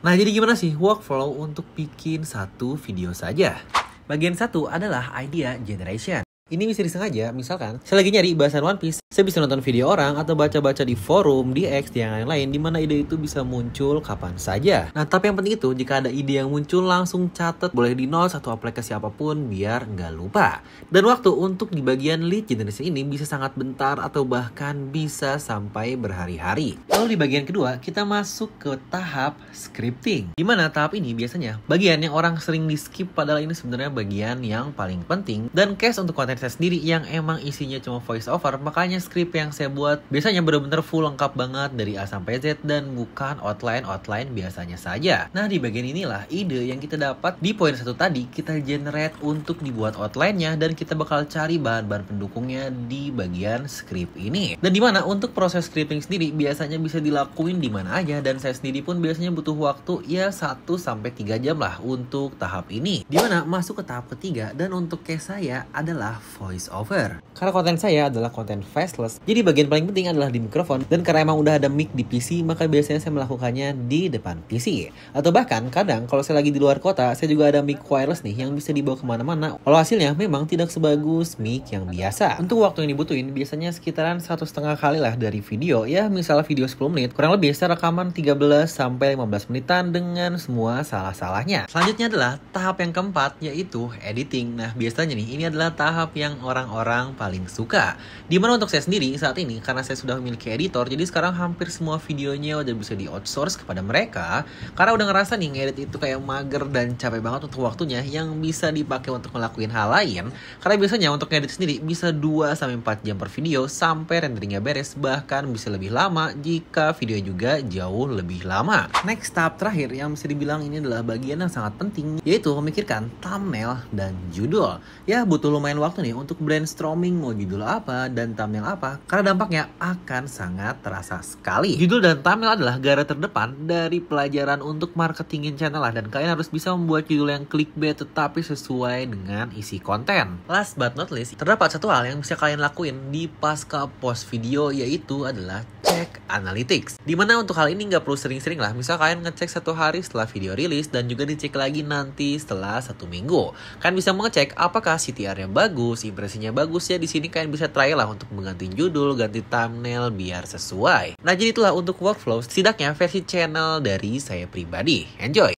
Nah, jadi gimana sih workflow untuk bikin satu video saja? Bagian satu adalah idea generation. Ini bisa disengaja, misalkan saya lagi nyari bahasan One Piece, saya bisa nonton video orang atau baca-baca di forum, di X, di yang lain-lain, di mana ide itu bisa muncul kapan saja. Nah, tapi yang penting itu, jika ada ide yang muncul, langsung catat, boleh di notes atau aplikasi apapun, biar nggak lupa. Dan waktu untuk di bagian lead generation ini bisa sangat bentar atau bahkan bisa sampai berhari-hari. Lalu di bagian kedua, kita masuk ke tahap scripting. Dimana tahap ini biasanya bagian yang orang sering di skip, padahal ini sebenarnya bagian yang paling penting. Dan case untuk konten saya sendiri yang emang isinya cuma voice over, makanya script yang saya buat biasanya benar-benar full lengkap banget dari A sampai Z dan bukan outline biasanya saja. Nah, di bagian inilah ide yang kita dapat di poin satu tadi kita generate untuk dibuat outline-nya, dan kita bakal cari bahan-bahan pendukungnya di bagian script ini. Dan dimana untuk proses scripting sendiri biasanya bisa dilakuin di mana aja, dan saya sendiri pun biasanya butuh waktu ya 1-3 jam lah untuk tahap ini. Dimana masuk ke tahap ketiga, dan untuk case saya adalah voice over. Karena konten saya adalah konten faceless, jadi bagian paling penting adalah di mikrofon, dan karena emang udah ada mic di PC, maka biasanya saya melakukannya di depan PC. Atau bahkan kadang kalau saya lagi di luar kota, saya juga ada mic wireless nih yang bisa dibawa kemana-mana, walau hasilnya memang tidak sebagus mic yang biasa. Untuk waktu yang dibutuhin biasanya sekitaran 1,5 kali lah dari video, ya misalnya video 10 menit, kurang lebih saya rekaman 13-15 menitan dengan semua salah-salahnya. Selanjutnya adalah tahap yang keempat, yaitu editing. Nah, biasanya nih ini adalah tahap yang orang-orang paling suka. Dimana untuk saya sendiri saat ini, karena saya sudah memiliki editor, jadi sekarang hampir semua videonya udah bisa di outsource kepada mereka. Karena udah ngerasa nih ngedit itu kayak mager dan capek banget untuk waktunya yang bisa dipakai untuk ngelakuin hal lain. Karena biasanya untuk ngedit sendiri bisa 2-4 jam per video sampai renderingnya beres, bahkan bisa lebih lama jika video juga jauh lebih lama. Next, tahap terakhir yang bisa dibilang ini adalah bagian yang sangat penting, yaitu memikirkan thumbnail dan judul. Ya, butuh lumayan waktu nih untuk brainstorming mau judul apa dan thumbnail apa, karena dampaknya akan sangat terasa sekali. Judul dan thumbnail adalah garda terdepan dari pelajaran untuk marketingin channel lah, dan kalian harus bisa membuat judul yang clickbait tetapi sesuai dengan isi konten. Last but not least, terdapat satu hal yang bisa kalian lakuin di pasca post video, yaitu adalah cek analytics. Dimana untuk hal ini nggak perlu sering-sering lah, misal kalian ngecek 1 hari setelah video rilis, dan juga dicek lagi nanti setelah 1 minggu. Kalian bisa mengecek apakah CTR-nya bagus, impresinya bagus ya. Di sini kalian bisa try lah untuk mengganti judul, ganti thumbnail biar sesuai. Nah, jadi itulah untuk workflow setidaknya versi channel dari saya pribadi. Enjoy!